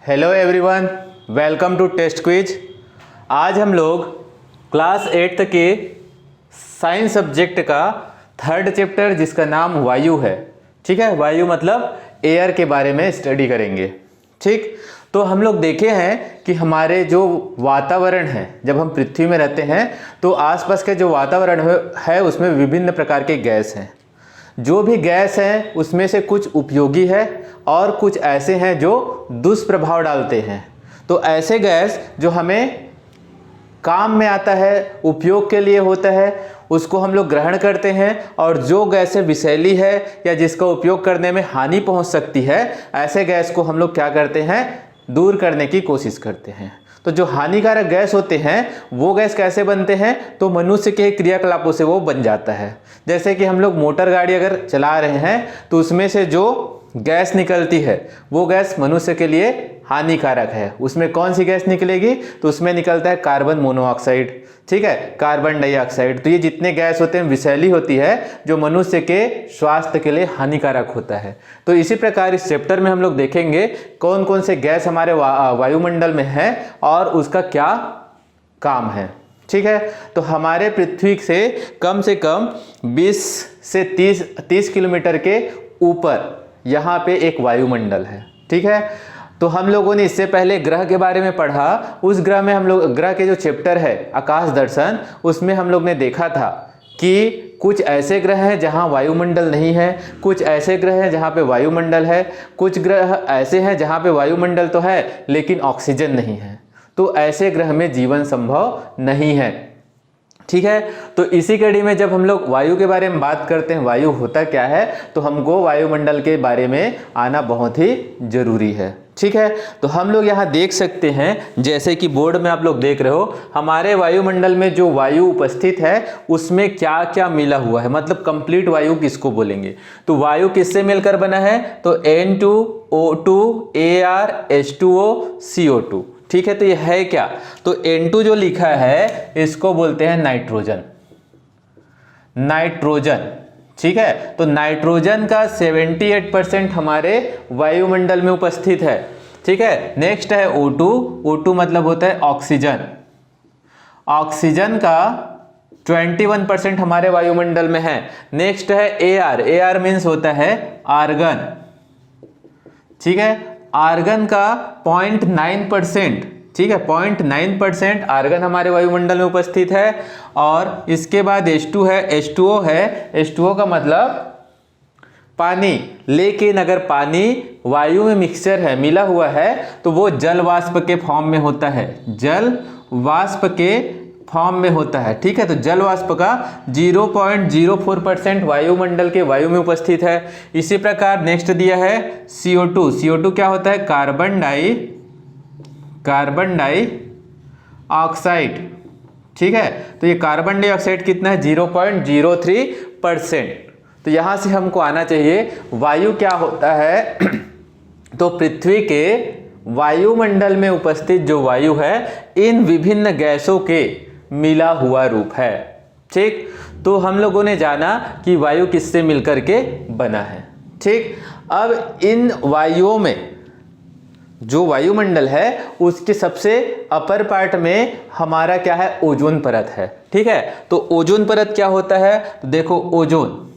Hello everyone, welcome to test quiz. आज हम लोग क्लास 8th के साइंस सब्जेक्ट का थर्ड चैप्टर जिसका नाम वायु है, ठीक है। वायु मतलब एयर के बारे में स्टडी करेंगे, ठीक। तो हम लोग देखे हैं कि हमारे जो वातावरण है, जब हम पृथ्वी में रहते हैं तो आसपास के जो वातावरण है उसमें विभिन्न प्रकार के गैस हैं। जो भी गैस है उसमें से कुछ उपयोगी है और कुछ ऐसे हैं जो दुष्प्रभाव डालते हैं। तो ऐसे गैस जो हमें काम में आता है, उपयोग के लिए होता है, उसको हम लोग ग्रहण करते हैं। और जो गैसें विषैली है या जिसका उपयोग करने में हानि पहुंच सकती है, ऐसे गैस को हम लोग क्या करते हैं, दूर करने की कोशिश करते हैं। तो जो हानिकारक गैस होते हैं वो गैस कैसे बनते हैं, तो मनुष्य के क्रियाकलापों से वो बन जाता है। जैसे कि हम लोग मोटर गाड़ी अगर चला रहे हैं तो उसमें से जो गैस निकलती है वो गैस मनुष्य के लिए हानिकारक है। उसमें कौन सी गैस निकलेगी, तो उसमें निकलता है कार्बन मोनोऑक्साइड, ठीक है, कार्बन डाइऑक्साइड। तो ये जितने गैस होते हैं विषैली होती है, जो मनुष्य के स्वास्थ्य के लिए हानिकारक होता है। तो इसी प्रकार इस चैप्टर में हम लोग देखेंगे कौन कौन से गैस हमारे वायुमंडल में है और उसका क्या काम है, ठीक है। तो हमारे पृथ्वी से कम 20 से 30 किलोमीटर के ऊपर यहाँ पे एक वायुमंडल है, ठीक है। तो हम लोगों ने इससे पहले ग्रह के बारे में पढ़ा। उस ग्रह में हम लोग ग्रह के जो चैप्टर है आकाश दर्शन, उसमें हम लोग ने देखा था कि कुछ ऐसे ग्रह हैं जहाँ वायुमंडल नहीं है, कुछ ऐसे ग्रह हैं जहाँ पे वायुमंडल है, कुछ ग्रह ऐसे हैं जहाँ पे वायुमंडल तो है लेकिन ऑक्सीजन नहीं है। तो ऐसे ग्रह में जीवन संभव नहीं है, ठीक है। तो इसी कड़ी में जब हम लोग वायु के बारे में बात करते हैं, वायु होता क्या है, तो हमको वायुमंडल के बारे में आना बहुत ही जरूरी है, ठीक है। तो हम लोग यहाँ देख सकते हैं, जैसे कि बोर्ड में आप लोग देख रहे हो, हमारे वायुमंडल में जो वायु उपस्थित है उसमें क्या क्या मिला हुआ है, मतलब कंप्लीट वायु किसको बोलेंगे। तो वायु किससे मिलकर बना है, तो N2O2 Ar H2O CO2, ठीक है। तो ये है क्या, तो N2 जो लिखा है इसको बोलते हैं नाइट्रोजन, नाइट्रोजन, ठीक है। तो नाइट्रोजन का 78% हमारे वायुमंडल में उपस्थित है, ठीक है। नेक्स्ट है O2, O2 मतलब होता है ऑक्सीजन, ऑक्सीजन का 21% हमारे वायुमंडल में है। नेक्स्ट है Ar, Ar मीन्स होता है आर्गन, ठीक है। आर्गन का 0.9%, ठीक है, 0.9% आर्गन हमारे वायुमंडल में उपस्थित है। और इसके बाद H2 है, H2O है, H2O का मतलब पानी। लेकिन अगर पानी वायु में मिक्सचर है, मिला हुआ है, तो वो जल वाष्प के फॉर्म में होता है, जल वाष्प के फॉर्म में होता है, ठीक है। तो जल वाष्प का 0.04% वायुमंडल के वायु में उपस्थित है। इसी प्रकार नेक्स्ट दिया है CO2, CO2 क्या होता है, कार्बन डाई ऑक्साइड, ठीक है। तो ये कार्बन डाइऑक्साइड कितना है, 0.03%। तो यहां से हमको आना चाहिए वायु क्या होता है तो पृथ्वी के वायुमंडल में उपस्थित जो वायु है इन विभिन्न गैसों के मिला हुआ रूप है, ठीक। तो हम लोगों ने जाना कि वायु किससे मिलकर के बना है, ठीक। अब इन वायुओं में जो वायुमंडल है उसके सबसे अपर पार्ट में हमारा क्या है, ओजोन परत है, ठीक है। तो ओजोन परत क्या होता है, तो देखो ओजोन,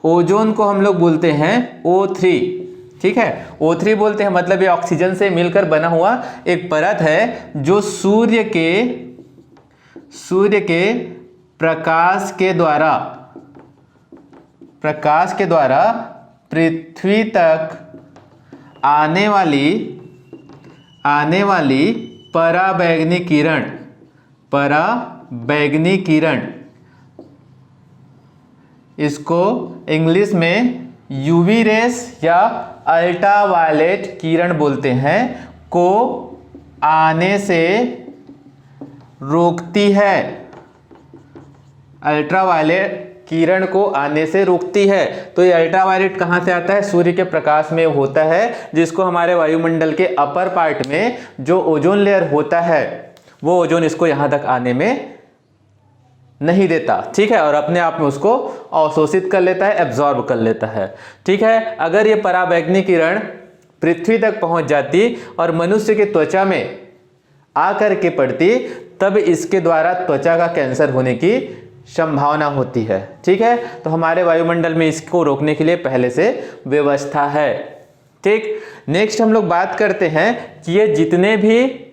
ओजोन को हम लोग बोलते हैं O3, ठीक है। O3 बोलते हैं, मतलब ये ऑक्सीजन से मिलकर बना हुआ एक परत है जो सूर्य के प्रकाश के द्वारा पृथ्वी तक आने वाली पराबैंगनी किरण, इसको इंग्लिश में यूवी रेस या अल्ट्रावायलेट किरण बोलते हैं, को आने से रोकती है, अल्ट्रावायलेट किरण को आने से रोकती है। तो ये अल्ट्रावायलेट कहाँ से आता है, सूर्य के प्रकाश में होता है, जिसको हमारे वायुमंडल के अपर पार्ट में जो ओजोन लेयर होता है वो ओजोन इसको यहाँ तक आने में नहीं देता, ठीक है, और अपने आप में उसको अवशोषित कर लेता है, एब्जॉर्ब कर लेता है, ठीक है। अगर ये पराबैंगनी किरण पृथ्वी तक पहुंच जाती और मनुष्य की त्वचा में आकर के पड़ती, तब इसके द्वारा त्वचा का कैंसर होने की संभावना होती है। ठीक है, तो हमारे वायुमंडल में इसको रोकने के लिए पहले से व्यवस्था है। ठीक, नेक्स्ट हम लोग बात करते हैं कि ये जितने भी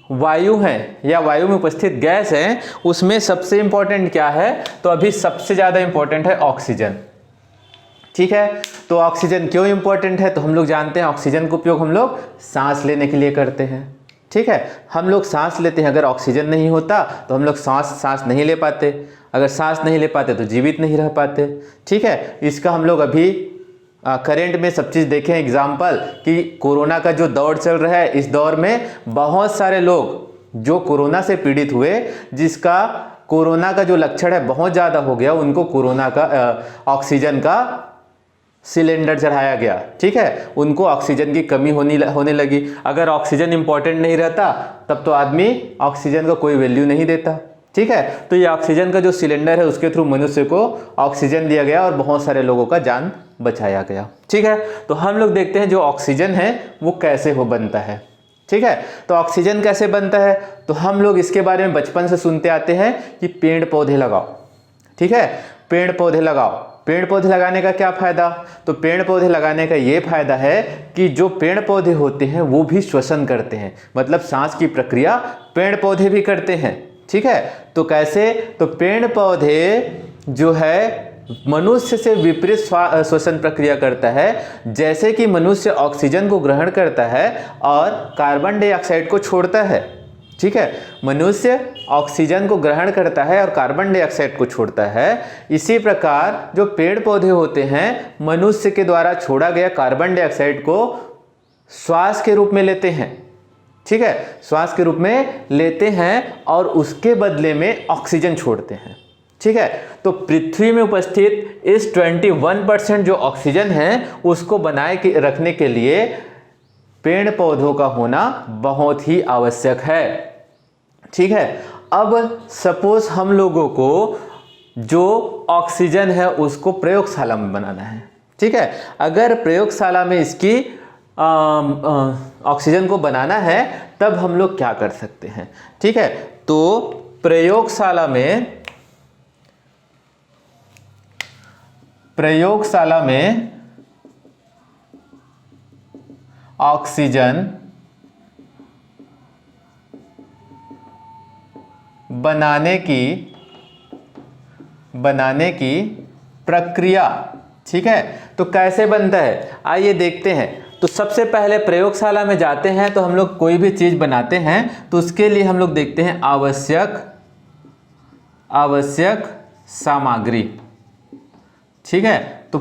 वायु हैं या वायु में उपस्थित गैस हैं, उसमें सबसे इंपॉर्टेंट क्या है? तो अभी सबसे ज़्यादा इंपॉर्टेंट है ऑक्सीजन। ठीक है, तो ऑक्सीजन क्यों इंपॉर्टेंट है? तो हम लोग जानते हैं ऑक्सीजन का उपयोग हम लोग सांस लेने के लिए करते हैं। ठीक है, हम लोग सांस लेते हैं, अगर ऑक्सीजन नहीं होता तो हम लोग सांस नहीं ले पाते, अगर सांस नहीं ले पाते तो जीवित नहीं रह पाते। ठीक है, इसका हम लोग अभी करेंट में सब चीज़ देखें एग्जाम्पल कि कोरोना का जो दौर चल रहा है, इस दौर में बहुत सारे लोग जो कोरोना से पीड़ित हुए, जिसका कोरोना का जो लक्षण है बहुत ज़्यादा हो गया, उनको कोरोना का ऑक्सीजन का सिलेंडर चढ़ाया गया। ठीक है, उनको ऑक्सीजन की कमी होने लगी। अगर ऑक्सीजन इंपॉर्टेंट नहीं रहता तब तो आदमी ऑक्सीजन का कोई वैल्यू नहीं देता। ठीक है, तो ये ऑक्सीजन का जो सिलेंडर है उसके थ्रू मनुष्य को ऑक्सीजन दिया गया और बहुत सारे लोगों का जान बचाया गया। ठीक है, तो हम लोग देखते हैं जो ऑक्सीजन है वो कैसे बनता है। ठीक है, तो ऑक्सीजन कैसे बनता है? तो हम लोग इसके बारे में बचपन से सुनते आते हैं कि पेड़ पौधे लगाओ। ठीक है, पेड़ पौधे लगाओ। पेड़ पौधे लगाने का क्या फायदा? तो पेड़ पौधे लगाने का ये फायदा है कि जो पेड़ पौधे होते हैं वो भी श्वसन करते हैं, मतलब सांस की प्रक्रिया पेड़ पौधे भी करते हैं। ठीक है, तो कैसे? तो पेड़ पौधे जो है मनुष्य से विपरीत श्वसन प्रक्रिया करता है। जैसे कि मनुष्य ऑक्सीजन को ग्रहण करता है और कार्बन डाइऑक्साइड को छोड़ता है। ठीक है, मनुष्य ऑक्सीजन को ग्रहण करता है और कार्बन डाइऑक्साइड को छोड़ता है। इसी प्रकार जो पेड़ पौधे होते हैं, मनुष्य के द्वारा छोड़ा गया कार्बन डाइऑक्साइड को श्वास के रूप में लेते हैं। ठीक है, श्वास के रूप में लेते हैं और उसके बदले में ऑक्सीजन छोड़ते हैं। ठीक है, तो पृथ्वी में उपस्थित इस 21% जो ऑक्सीजन है उसको बनाए के रखने के लिए पेड़ पौधों का होना बहुत ही आवश्यक है। ठीक है, अब सपोज हम लोगों को जो ऑक्सीजन है उसको प्रयोगशाला में बनाना है। ठीक है, अगर प्रयोगशाला में इसकी ऑक्सीजन को बनाना है तब हम लोग क्या कर सकते हैं? ठीक है, तो प्रयोगशाला में ऑक्सीजन बनाने की प्रक्रिया। ठीक है, तो कैसे बनता है आइए देखते हैं। तो सबसे पहले प्रयोगशाला में जाते हैं तो हम लोग कोई भी चीज़ बनाते हैं तो उसके लिए हम लोग देखते हैं आवश्यक सामग्री। ठीक है, तो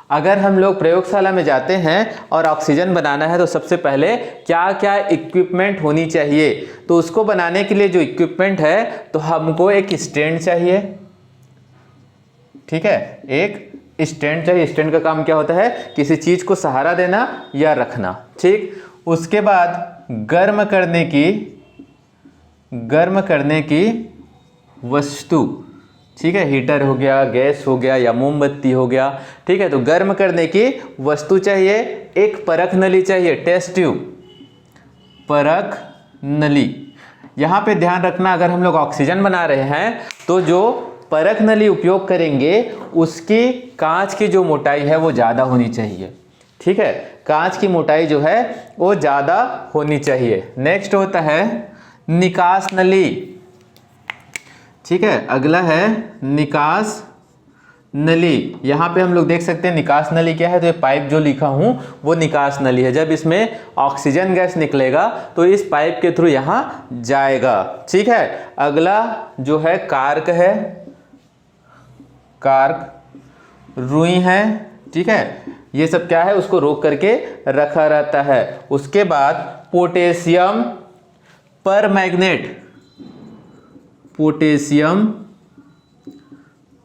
अगर हम लोग प्रयोगशाला में जाते हैं और ऑक्सीजन बनाना है तो सबसे पहले क्या क्या इक्विपमेंट होनी चाहिए? तो उसको बनाने के लिए जो इक्विपमेंट है तो हमको एक स्टैंड चाहिए। ठीक है, एक स्टैंड चाहिए। स्टैंड का काम क्या होता है? किसी चीज को सहारा देना या रखना। ठीक, उसके बाद गर्म करने की वस्तु। ठीक है, हीटर हो गया, गैस हो गया या मोमबत्ती हो गया। ठीक है, तो गर्म करने की वस्तु चाहिए। एक परख नली चाहिए, टेस्ट ट्यूब, परख नली। यहाँ पे ध्यान रखना, अगर हम लोग ऑक्सीजन बना रहे हैं तो जो परख नली उपयोग करेंगे उसकी कांच की जो मोटाई है वो ज़्यादा होनी चाहिए। ठीक है, कांच की मोटाई जो है वो ज़्यादा होनी चाहिए। नेक्स्ट होता है निकास नली। ठीक है, अगला है निकास नली। यहाँ पे हम लोग देख सकते हैं निकास नली क्या है। तो ये पाइप जो लिखा हूँ वो निकास नली है। जब इसमें ऑक्सीजन गैस निकलेगा तो इस पाइप के थ्रू यहाँ जाएगा। ठीक है, अगला जो है कार्क है, कार्क, रुई है। ठीक है, ये सब क्या है? उसको रोक करके रखा रहता है। उसके बाद पोटेशियम परमैंगनेट, पोटेशियम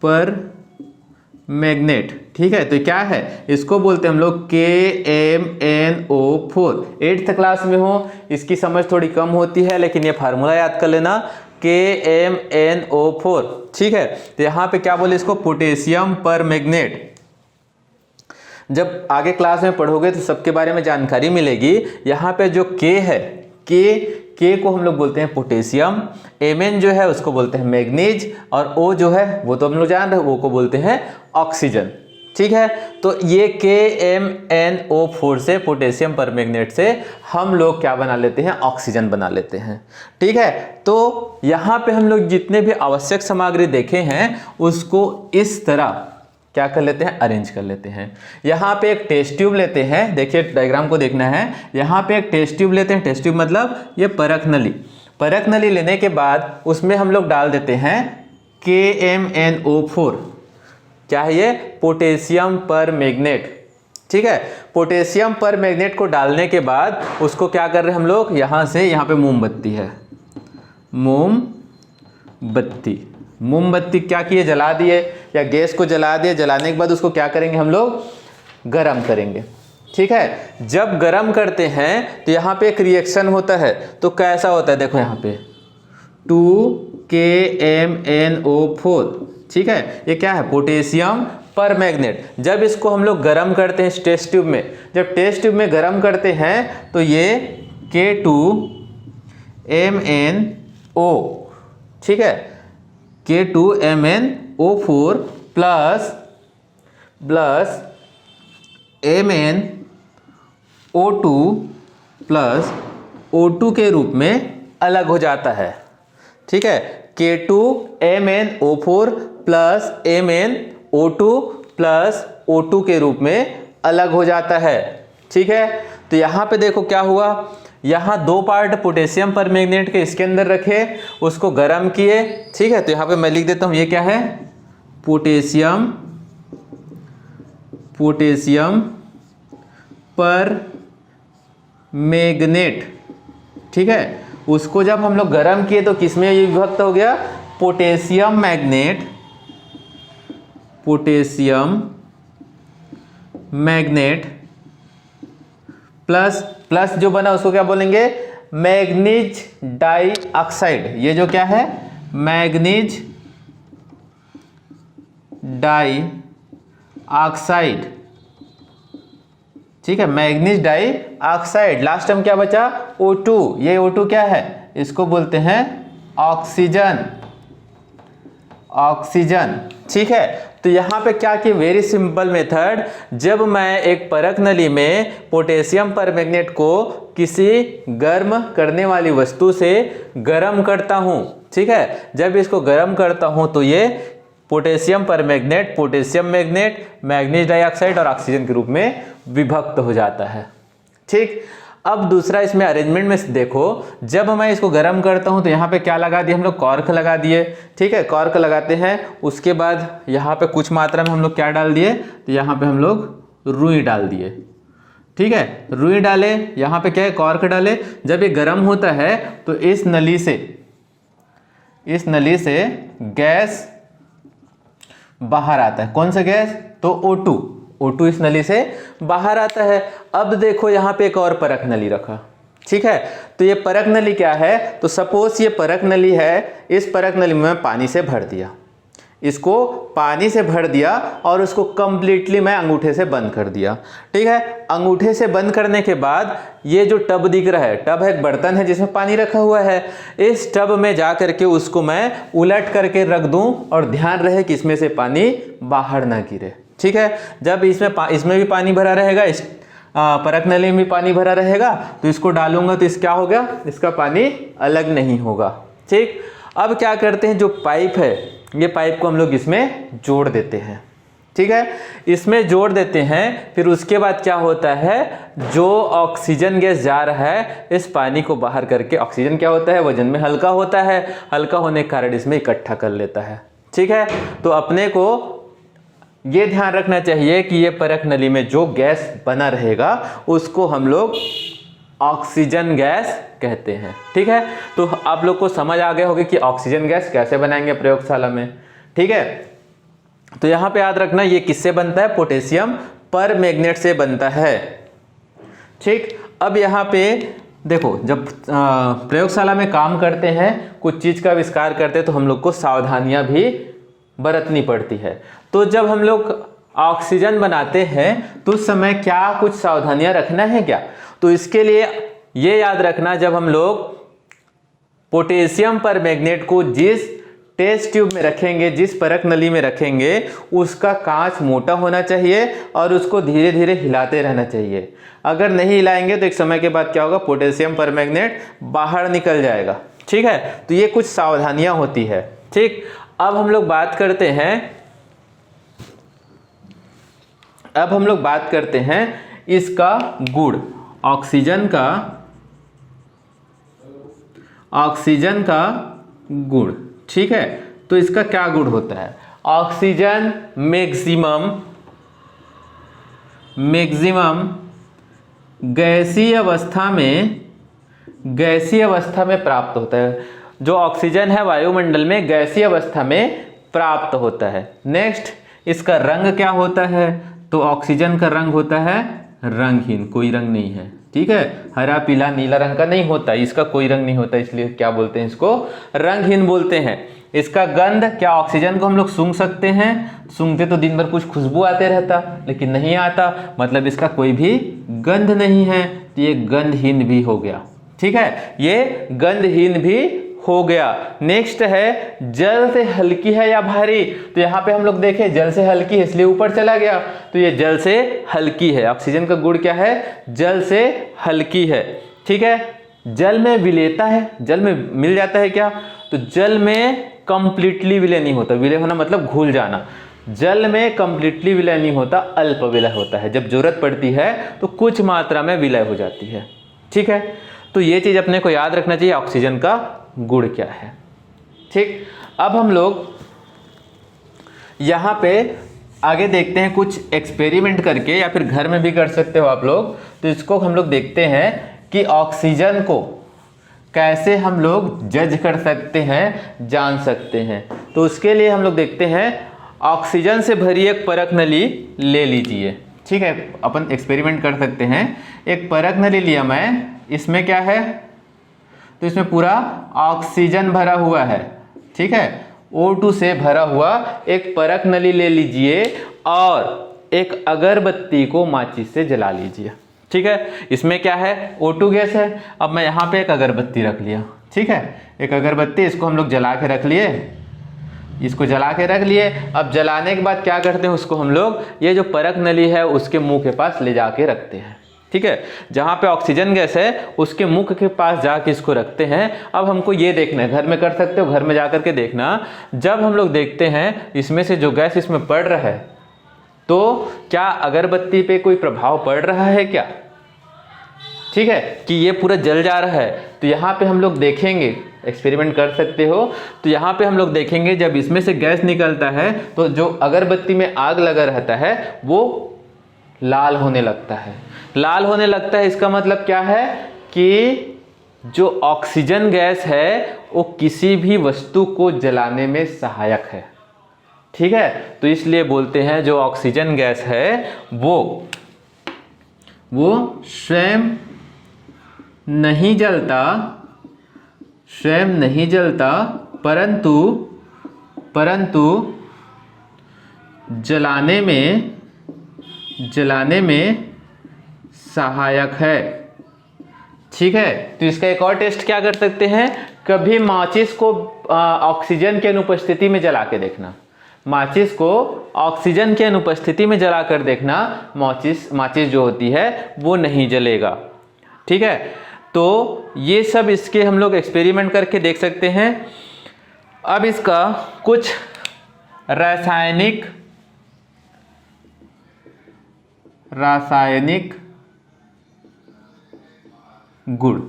परमैंगनेट। ठीक है, तो क्या है? इसको बोलते हैं हम लोग KMnO4। 8th क्लास में हो, इसकी समझ थोड़ी कम होती है लेकिन ये फार्मूला याद कर लेना, KMnO4। ठीक है, तो यहाँ पे क्या बोले इसको? Potassium permanganate. जब आगे क्लास में पढ़ोगे तो सबके बारे में जानकारी मिलेगी। यहाँ पे जो के है, के को हम लोग बोलते हैं पोटेशियम, Mn जो है उसको बोलते हैं मैग्नीज, और O जो है वो तो हम लोग जान रहे हैं, O को बोलते हैं ऑक्सीजन। ठीक है, तो ये KMnO4 से, पोटेशियम परमैंगनेट से हम लोग क्या बना लेते हैं, ऑक्सीजन बना लेते हैं। ठीक है, तो यहाँ पे हम लोग जितने भी आवश्यक सामग्री देखे हैं उसको इस तरह क्या कर लेते हैं, अरेंज कर लेते हैं। यहाँ पे एक टेस्ट ट्यूब लेते हैं, देखिए डायग्राम को देखना है। यहाँ पे एक टेस्ट ट्यूब लेते हैं, टेस्ट ट्यूब मतलब ये परख नली। परख नली लेने के बाद उसमें हम लोग डाल देते हैं KMnO4, क्या है ये, पोटेशियम परमैंगनेट। ठीक है, पोटेशियम परमैंगनेट को डालने के बाद उसको क्या कर रहे हैं हम लोग, यहाँ से, यहाँ पे मोमबत्ती है, मोमबत्ती क्या किए, जला दिए, या गैस को जला दिए। जलाने के बाद उसको क्या करेंगे हम लोग, गरम करेंगे। ठीक है, जब गरम करते हैं तो यहाँ पे एक रिएक्शन होता है, तो कैसा होता है, देखो यहाँ पे 2KMnO4। ठीक है, ये क्या है, पोटेशियम परमैंगनेट। जब इसको हम लोग गरम करते हैं टेस्ट ट्यूब में, जब टेस्ट ट्यूब में गरम करते हैं तो ये K2MnO, ठीक है, K2MnO4 plus MnO2 plus O2 के रूप में अलग हो जाता है। ठीक है, K2MnO4 plus MnO2 plus O2 के रूप में अलग हो जाता है। ठीक है, तो यहाँ पे देखो क्या हुआ, यहाँ 2 पार्ट पोटेशियम परमैंगनेट के इसके अंदर रखे, उसको गर्म किए। ठीक है, तो यहाँ पे मैं लिख देता हूँ, ये क्या है, पोटेशियम परमैंगनेट। ठीक है, उसको जब हम लोग गर्म किए तो किसमें ये विभक्त हो गया, पोटेशियम मैग्नेट प्लस जो बना उसको क्या बोलेंगे, मैग्नीज डाइऑक्साइड। ये जो क्या है, मैग्नीज डाइऑक्साइड। ठीक है, मैग्नीज डाइऑक्साइड। लास्ट टाइम क्या बचा, O2। ये O2 क्या है, इसको बोलते हैं ऑक्सीजन। ठीक है, तो यहाँ पे क्या कि वेरी सिंपल मेथड, जब मैं एक परख नली में पोटेशियम परमैंगनेट को किसी गर्म करने वाली वस्तु से गर्म करता हूँ। ठीक है, जब इसको गर्म करता हूँ तो ये potassium permanganate, potassium magnet, manganese dioxide और ऑक्सीजन के रूप में विभक्त हो जाता है। ठीक, अब दूसरा इसमें अरेंजमेंट में देखो, जब मैं इसको गर्म करता हूं तो यहाँ पे क्या लगा दिए हम लोग, कॉर्क लगा दिए। ठीक है, कॉर्क लगाते हैं, उसके बाद यहाँ पे कुछ मात्रा में हम लोग क्या डाल दिए, तो यहाँ पे हम लोग रुई डाल दिए। ठीक है, रुई डाले, यहाँ पे क्या है, कॉर्क डाले। जब ये गर्म होता है तो इस नली से गैस बाहर आता है। कौन सा गैस, तो O2 इस नली से बाहर आता है। अब देखो यहाँ पे एक और परख नली रखा। ठीक है, तो ये परख नली क्या है, तो सपोज ये परख नली है, इस परख नली में पानी से भर दिया, इसको पानी से भर दिया और उसको कंप्लीटली मैं अंगूठे से बंद कर दिया। ठीक है, अंगूठे से बंद करने के बाद ये जो टब दिख रहा है, टब है, एक बर्तन है जिसमें पानी रखा हुआ है, इस टब में जा करके उसको मैं उलट करके रख दूं और ध्यान रहे कि इसमें से पानी बाहर ना गिरे। ठीक है, जब इसमें भी पानी भरा रहेगा, इस परख नली में भी पानी भरा रहेगा, तो इसको डालूंगा तो इस क्या हो गया, इसका पानी अलग नहीं होगा। ठीक, अब क्या करते हैं, जो पाइप है, ये पाइप को हम लोग इसमें जोड़ देते हैं। ठीक है, इसमें जोड़ देते हैं, फिर उसके बाद क्या होता है, जो ऑक्सीजन गैस जा रहा है इस पानी को बाहर करके, ऑक्सीजन क्या होता है, वजन में हल्का होता है, हल्का होने के कारण इसमें इकट्ठा कर लेता है। ठीक है, तो अपने को ये ध्यान रखना चाहिए कि ये परख नली में जो गैस बना रहेगा उसको हम लोग ऑक्सीजन गैस कहते हैं। ठीक है, तो आप लोग को समझ आ गया होगा कि ऑक्सीजन गैस कैसे बनाएंगे प्रयोगशाला में। ठीक है, तो यहाँ पे याद रखना ये किससे बनता है, पोटेशियम परमैंगनेट से बनता है। ठीक, अब यहाँ पे देखो, जब प्रयोगशाला में काम करते हैं, कुछ चीज़ का आविष्कार करते हैं, तो हम लोग को सावधानियाँ भी बरतनी पड़ती है। तो जब हम लोग ऑक्सीजन बनाते हैं तो उस समय क्या कुछ सावधानियां रखना है क्या? तो इसके लिए ये याद रखना, जब हम लोग पोटेशियम परमैंगनेट को जिस टेस्ट ट्यूब में रखेंगे, जिस परख नली में रखेंगे, उसका कांच मोटा होना चाहिए और उसको धीरे धीरे हिलाते रहना चाहिए। अगर नहीं हिलाएंगे तो एक समय के बाद क्या होगा, पोटेशियम परमैंगनेट बाहर निकल जाएगा। ठीक है, तो ये कुछ सावधानियां होती है। ठीक, अब हम लोग बात करते हैं इसका गुण, ऑक्सीजन का गुण। ठीक है, तो इसका क्या गुण होता है? ऑक्सीजन मैक्सिमम गैसीय अवस्था में प्राप्त होता है। जो ऑक्सीजन है वायुमंडल में गैसीय अवस्था में प्राप्त होता है। नेक्स्ट, इसका रंग क्या होता है? तो ऑक्सीजन का रंग होता है रंगहीन, कोई रंग नहीं है। ठीक है, हरा पीला नीला रंग का नहीं होता, इसका कोई रंग नहीं होता, इसलिए क्या बोलते हैं, इसको रंगहीन बोलते हैं। इसका गंध, क्या ऑक्सीजन को हम लोग सूंघ सकते हैं? सूंघते तो दिन भर कुछ खुशबू आते रहता, लेकिन नहीं आता, मतलब इसका कोई भी गंध नहीं है, तो ये गंधहीन भी हो गया। ठीक है, ये गंधहीन भी हो गया। नेक्स्ट है, जल से हल्की है या भारी? तो यहाँ पे हम लोग देखें जल से हल्की है इसलिए ऊपर चला गया, तो ये जल से हल्की है। ऑक्सीजन का गुण क्या है? जल से हल्की है। ठीक है, जल में विलेयता है, जल में मिल जाता है क्या? तो जल में कंप्लीटली विलय नहीं होता। विलय होना मतलब घुल जाना। जल में कंप्लीटली विलय नहीं होता, अल्प विलय होता है। जब जरूरत पड़ती है तो कुछ मात्रा में विलय हो जाती है। ठीक है, तो ये चीज अपने को याद रखना चाहिए, ऑक्सीजन का गुण क्या है। ठीक, अब हम लोग यहाँ पे आगे देखते हैं कुछ एक्सपेरिमेंट करके, या फिर घर में भी कर सकते हो आप लोग। तो इसको हम लोग देखते हैं कि ऑक्सीजन को कैसे हम लोग जज कर सकते हैं, जान सकते हैं। तो उसके लिए हम लोग देखते हैं, ऑक्सीजन से भरी एक परख नली ले लीजिए। ठीक है, अपन एक्सपेरिमेंट कर सकते हैं। एक परख नली लिया मैं, इसमें क्या है? तो इसमें पूरा ऑक्सीजन भरा हुआ है। ठीक है, O2 से भरा हुआ एक परख नली ले लीजिए और एक अगरबत्ती को माचिस से जला लीजिए। ठीक है, इसमें क्या है? O2 गैस है। अब मैं यहाँ पे एक अगरबत्ती रख लिया। ठीक है, एक अगरबत्ती, इसको हम लोग जला के रख लिए, इसको जला के रख लिए। अब जलाने के बाद क्या करते हैं, उसको हम लोग ये जो परख नली है उसके मुंह के पास ले जाके रखते हैं। ठीक है, जहाँ पे ऑक्सीजन गैस है उसके मुख के पास जाके इसको रखते हैं। अब हमको ये देखना है, घर में कर सकते हो, घर में जाकर के देखना। जब हम लोग देखते हैं इसमें से जो गैस इसमें पड़ रहा है, तो क्या अगरबत्ती पे कोई प्रभाव पड़ रहा है क्या? ठीक है, कि ये पूरा जल जा रहा है। तो यहाँ पे हम लोग देखेंगे, एक्सपेरिमेंट कर सकते हो। तो यहाँ पे हम लोग देखेंगे, जब इसमें से गैस निकलता है तो जो अगरबत्ती में आग लगा रहता है वो लाल होने लगता है। लाल होने लगता है, इसका मतलब क्या है कि जो ऑक्सीजन गैस है वो किसी भी वस्तु को जलाने में सहायक है। ठीक है, तो इसलिए बोलते हैं जो ऑक्सीजन गैस है वो स्वयं नहीं जलता, परंतु जलाने में सहायक है। ठीक है, तो इसका एक और टेस्ट क्या कर सकते हैं, कभी माचिस को ऑक्सीजन की अनुपस्थिति में जला के देखना। माचिस को ऑक्सीजन की अनुपस्थिति में जला कर देखना, माचिस जो होती है वो नहीं जलेगा। ठीक है, तो ये सब इसके हम लोग एक्सपेरिमेंट करके देख सकते हैं। अब इसका कुछ रासायनिक गुण।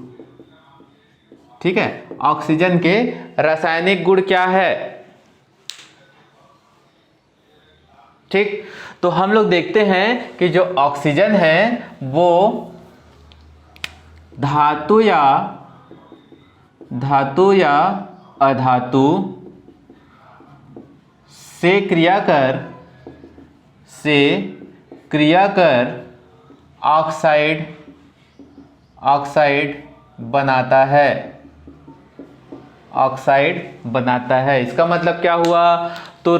ठीक है, ऑक्सीजन के रासायनिक गुण क्या है? ठीक, तो हम लोग देखते हैं कि जो ऑक्सीजन है वो धातु या अधातु से क्रिया कर ऑक्साइड बनाता है। इसका मतलब क्या हुआ? तो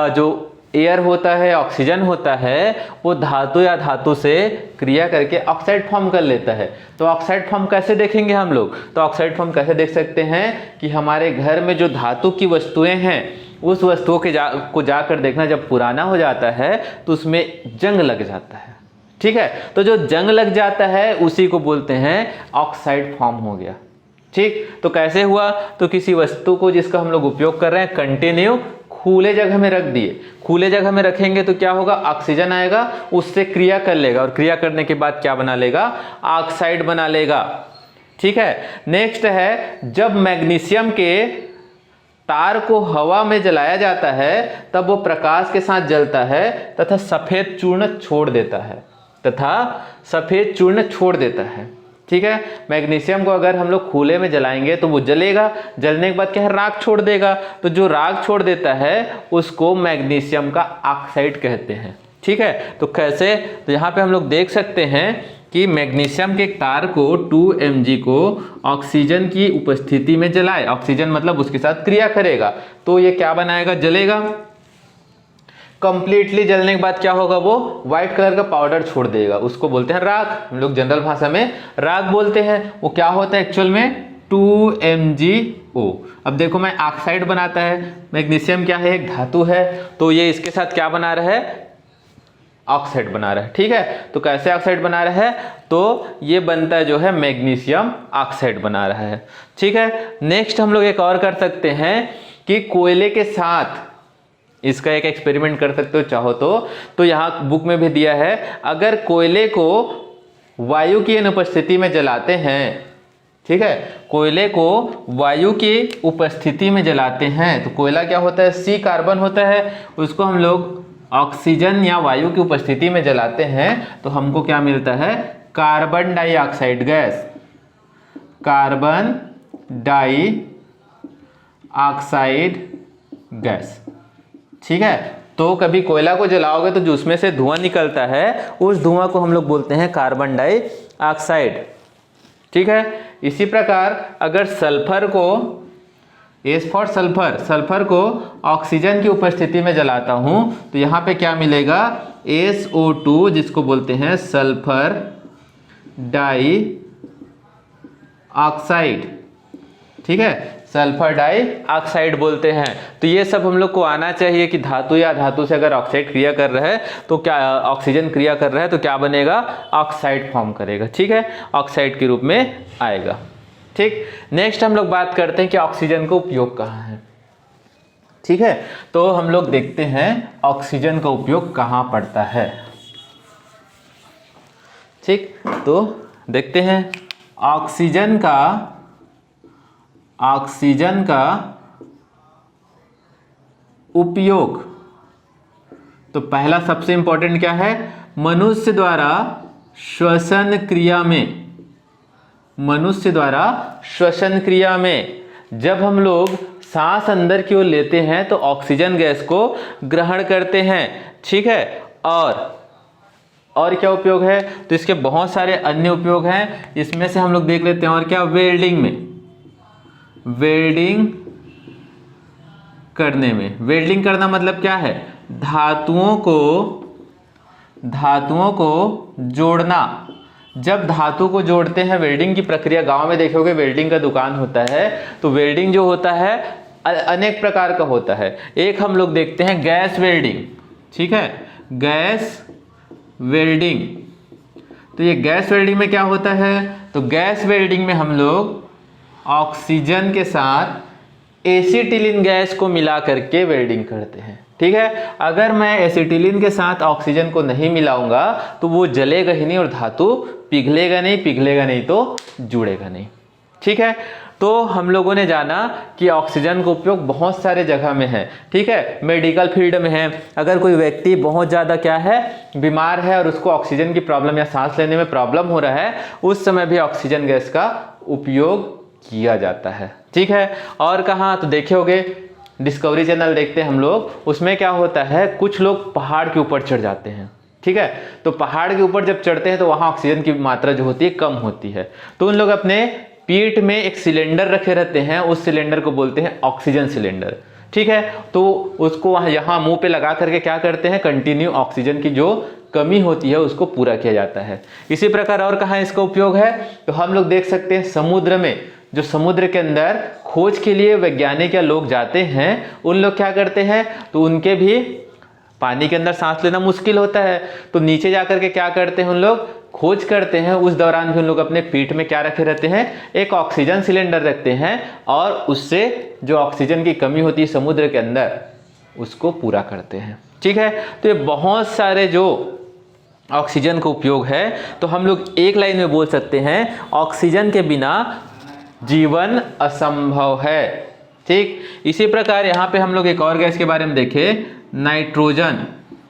जो एयर होता है, ऑक्सीजन होता है, वो धातु या धातु से क्रिया करके ऑक्साइड फॉर्म कर लेता है। तो ऑक्साइड फॉर्म कैसे देखेंगे हम लोग? तो ऑक्साइड फॉर्म कैसे देख सकते हैं कि हमारे घर में जो धातु की वस्तुएं हैं उस वस्तुओं के को जाकर देखना, जब पुराना हो जाता है तो उसमें जंग लग जाता है। ठीक है, तो जो जंग लग जाता है उसी को बोलते हैं ऑक्साइड फॉर्म हो गया। ठीक, तो कैसे हुआ? तो किसी वस्तु को जिसका हम लोग उपयोग कर रहे हैं कंटिन्यू खुले जगह में रख दिए। खुले जगह में रखेंगे तो क्या होगा? ऑक्सीजन आएगा, उससे क्रिया कर लेगा और क्रिया करने के बाद क्या बना लेगा? ऑक्साइड बना लेगा। ठीक है, नेक्स्ट है, जब मैग्नीशियम के तार को हवा में जलाया जाता है तब वो प्रकाश के साथ जलता है तथा सफेद चूर्ण छोड़ देता है, ठीक है। मैग्नीशियम को अगर हम लोग खुले में जलाएंगे तो वो जलेगा, जलने के बाद क्या है? राख छोड़ देगा। तो जो राख छोड़ देता है उसको मैग्नीशियम का ऑक्साइड कहते हैं। ठीक है, तो कैसे? तो यहाँ पे हम लोग देख सकते हैं कि मैग्नीशियम के तार को 2Mg को ऑक्सीजन की उपस्थिति में जलाए, ऑक्सीजन मतलब उसके साथ क्रिया करेगा तो ये क्या बनाएगा? जलेगा। कंप्लीटली जलने के बाद क्या होगा? वो व्हाइट कलर का पाउडर छोड़ देगा, उसको बोलते हैं राख। हम लोग जनरल भाषा में राख बोलते हैं। वो क्या होता है एक्चुअल में? 2MgO। अब देखो, मैं ऑक्साइड बनाता है, मैग्नीशियम क्या है? एक धातु है, तो ये इसके साथ क्या बना रहा है? ऑक्साइड बना रहा है। ठीक है, तो कैसे ऑक्साइड बना रहा है? तो ये बनता है जो है मैग्नीशियम ऑक्साइड बना रहा है। ठीक है, नेक्स्ट हम लोग एक और कर सकते हैं कि कोयले के साथ इसका एक एक्सपेरिमेंट कर सकते हो चाहो तो यहाँ बुक में भी दिया है। अगर कोयले को वायु की अनुपस्थिति में जलाते हैं, ठीक है, कोयले को वायु की उपस्थिति में जलाते हैं तो कोयला क्या होता है? C कार्बन होता है। उसको हम लोग ऑक्सीजन या वायु की उपस्थिति में जलाते हैं तो हमको क्या मिलता है? Carbon dioxide gas, carbon dioxide gas. ठीक है, तो कभी कोयला को जलाओगे तो जो उसमें से धुआं निकलता है उस धुआं को हम लोग बोलते हैं कार्बन डाइऑक्साइड। ठीक है, इसी प्रकार अगर सल्फर को, एस फॉर सल्फर, सल्फर को ऑक्सीजन की उपस्थिति में जलाता हूं तो यहां पे क्या मिलेगा? SO2, जिसको बोलते हैं सल्फर डाइऑक्साइड। ठीक है, सल्फर डाइऑक्साइड बोलते हैं। तो ये सब हम लोग को आना चाहिए कि धातु या धातु से अगर ऑक्साइड क्रिया कर रहा है तो क्या, ऑक्सीजन क्रिया कर रहा है तो क्या बनेगा? ऑक्साइड फॉर्म करेगा। ठीक है, ऑक्साइड के रूप में आएगा। ठीक, नेक्स्ट हम लोग बात करते हैं कि ऑक्सीजन का उपयोग कहाँ है। ठीक है, तो हम लोग देखते हैं ऑक्सीजन का उपयोग कहाँ पड़ता है। ठीक, तो देखते हैं ऑक्सीजन का उपयोग। तो पहला सबसे इंपॉर्टेंट क्या है? मनुष्य द्वारा श्वसन क्रिया में जब हम लोग सांस अंदर की ओर लेते हैं तो ऑक्सीजन गैस को ग्रहण करते हैं। ठीक है, और क्या उपयोग है? तो इसके बहुत सारे अन्य उपयोग हैं, इसमें से हम लोग देख लेते हैं। और क्या? वेल्डिंग करने में। वेल्डिंग करना मतलब क्या है? धातुओं को जोड़ना। जब धातु को जोड़ते हैं, वेल्डिंग की प्रक्रिया, गांव में देखोगे वेल्डिंग का दुकान होता है, तो वेल्डिंग जो होता है अनेक प्रकार का होता है। एक हम लोग देखते हैं गैस वेल्डिंग। ठीक है, गैस वेल्डिंग। तो ये गैस वेल्डिंग में क्या होता है? तो गैस वेल्डिंग में हम लोग ऑक्सीजन के साथ एसिटिलीन गैस को मिला करके वेल्डिंग करते हैं। ठीक है, अगर मैं एसिटिलीन के साथ ऑक्सीजन को नहीं मिलाऊंगा तो वो जलेगा ही नहीं और धातु पिघलेगा नहीं तो जुड़ेगा नहीं। ठीक है, तो हम लोगों ने जाना कि ऑक्सीजन का उपयोग बहुत सारे जगह में है। ठीक है, मेडिकल फील्ड में है। अगर कोई व्यक्ति बहुत ज़्यादा क्या है, बीमार है और उसको ऑक्सीजन की प्रॉब्लम या सांस लेने में प्रॉब्लम हो रहा है, उस समय भी ऑक्सीजन गैस का उपयोग किया जाता है। ठीक है, और कहाँ? तो देखे होगे डिस्कवरी चैनल देखते हैं हम लोग, उसमें क्या होता है, कुछ लोग पहाड़ के ऊपर चढ़ जाते हैं। ठीक है, तो पहाड़ के ऊपर जब चढ़ते हैं तो वहाँ ऑक्सीजन की मात्रा जो होती है कम होती है, तो उन लोग अपने पीठ में एक सिलेंडर रखे रहते हैं, उस सिलेंडर को बोलते हैं ऑक्सीजन सिलेंडर। ठीक है। तो उसको यहाँ मुंह पे लगा करके क्या करते हैं, कंटिन्यू ऑक्सीजन की जो कमी होती है उसको पूरा किया जाता है। इसी प्रकार और कहाँ इसका उपयोग है, तो हम लोग देख सकते हैं समुद्र में, जो समुद्र के अंदर खोज के लिए वैज्ञानिक या लोग जाते हैं, उन लोग क्या करते हैं, तो उनके भी पानी के अंदर सांस लेना मुश्किल होता है, तो नीचे जाकर के क्या करते हैं, उन लोग खोज करते हैं। उस दौरान भी उन लोग अपने पीठ में क्या रखे रहते हैं, एक ऑक्सीजन सिलेंडर रखते हैं, और उससे जो ऑक्सीजन की कमी होती है समुद्र के अंदर उसको पूरा करते हैं। ठीक है, तो ये बहुत सारे जो ऑक्सीजन का उपयोग है, तो हम लोग एक लाइन में बोल सकते हैं ऑक्सीजन के बिना जीवन असंभव है। ठीक, इसी प्रकार यहाँ पे हम लोग एक और गैस के बारे में देखें, नाइट्रोजन।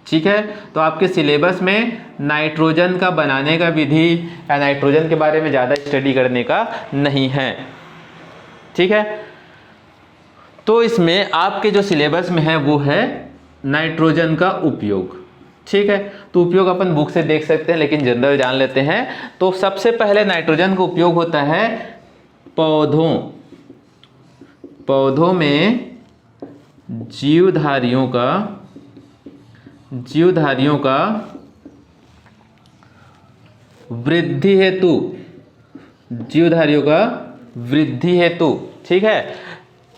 ठीक है, तो आपके सिलेबस में नाइट्रोजन का बनाने का विधि या नाइट्रोजन के बारे में ज़्यादा स्टडी करने का नहीं है। ठीक है, तो इसमें आपके जो सिलेबस में है वो है नाइट्रोजन का उपयोग। ठीक है, तो उपयोग अपन बुक से देख सकते हैं, लेकिन जनरल जान लेते हैं। तो सबसे पहले नाइट्रोजन का उपयोग होता है पौधों में जीवधारियों का वृद्धि हेतु। ठीक है,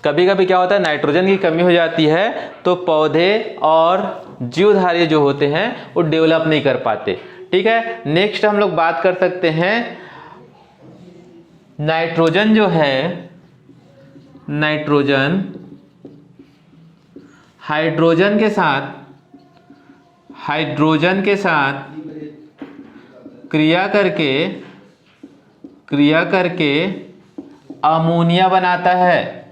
कभी कभी क्या होता है, नाइट्रोजन की कमी हो जाती है तो पौधे और जीवधारी जो होते हैं वो डेवलप नहीं कर पाते। ठीक है, नेक्स्ट हम लोग बात कर सकते हैं नाइट्रोजन जो है, नाइट्रोजन हाइड्रोजन के साथ क्रिया करके अमोनिया बनाता है।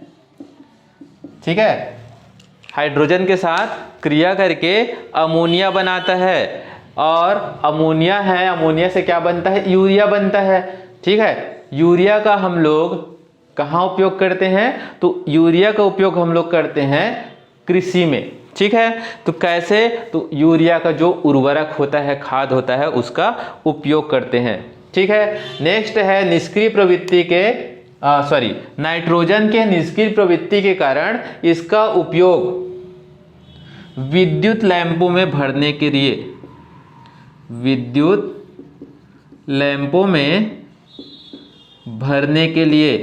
ठीक है, हाइड्रोजन के साथ क्रिया करके अमोनिया बनाता है, और अमोनिया है, अमोनिया से क्या बनता है, यूरिया बनता है। ठीक है, यूरिया का हम लोग कहाँ उपयोग करते हैं, तो यूरिया का उपयोग हम लोग करते हैं कृषि में। ठीक है, तो कैसे, तो यूरिया का जो उर्वरक होता है, खाद होता है, उसका उपयोग करते हैं। ठीक है, नेक्स्ट है निष्क्रिय प्रवृत्ति के नाइट्रोजन के निष्क्रिय प्रवृत्ति के कारण इसका उपयोग विद्युत लैंपों में भरने के लिए,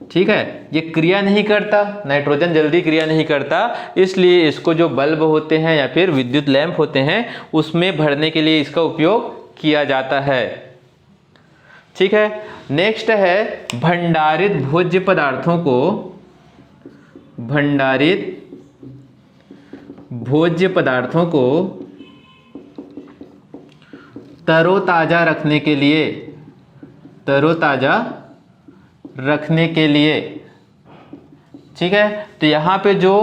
ठीक है, ये क्रिया नहीं करता, नाइट्रोजन जल्दी क्रिया नहीं करता, इसलिए इसको जो बल्ब होते हैं या फिर विद्युत लैंप होते हैं उसमें भरने के लिए इसका उपयोग किया जाता है। ठीक है, नेक्स्ट है भंडारित भोज्य पदार्थों को तरोताजा रखने के लिए। ठीक है, तो यहाँ पे जो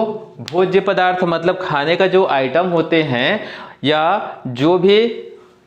भोज्य पदार्थ मतलब खाने का जो आइटम होते हैं, या जो भी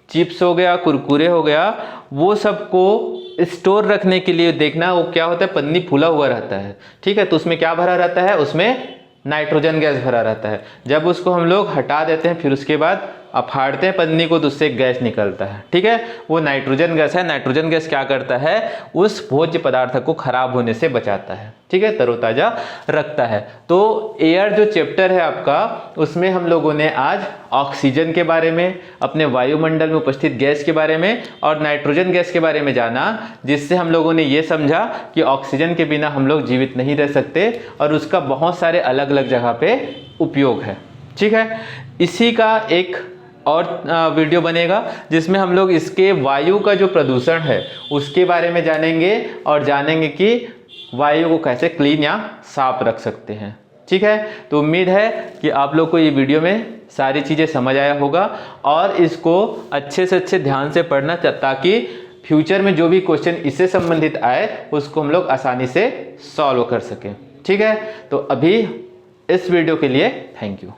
चिप्स हो गया, कुरकुरे हो गया, वो सबको स्टोर रखने के लिए देखना वो क्या होता है, पन्नी फूला हुआ रहता है। ठीक है, तो उसमें क्या भरा रहता है, उसमें नाइट्रोजन गैस भरा रहता है। जब उसको हम लोग हटा देते हैं, फिर उसके बाद फाड़ते हैं पन्नी को, तो उससे गैस निकलता है। ठीक है, वो नाइट्रोजन गैस है। नाइट्रोजन गैस क्या करता है, उस भोज्य पदार्थ को खराब होने से बचाता है। ठीक है, तरोताजा रखता है। तो एयर जो चैप्टर है आपका, उसमें हम लोगों ने आज ऑक्सीजन के बारे में, अपने वायुमंडल में उपस्थित गैस के बारे में और नाइट्रोजन गैस के बारे में जाना, जिससे हम लोगों ने ये समझा कि ऑक्सीजन के बिना हम लोग जीवित नहीं रह सकते और उसका बहुत सारे अलग अलग जगह पे उपयोग है। ठीक है, इसी का एक और वीडियो बनेगा जिसमें हम लोग इसके वायु का जो प्रदूषण है उसके बारे में जानेंगे, और जानेंगे कि वायु को कैसे क्लीन या साफ रख सकते हैं। ठीक है, तो उम्मीद है कि आप लोग को ये वीडियो में सारी चीज़ें समझ आया होगा, और इसको अच्छे से अच्छे ध्यान से पढ़ना, ताकि फ्यूचर में जो भी क्वेश्चन इससे संबंधित आए उसको हम लोग आसानी से सॉल्व कर सकें। ठीक है, तो अभी इस वीडियो के लिए थैंक यू।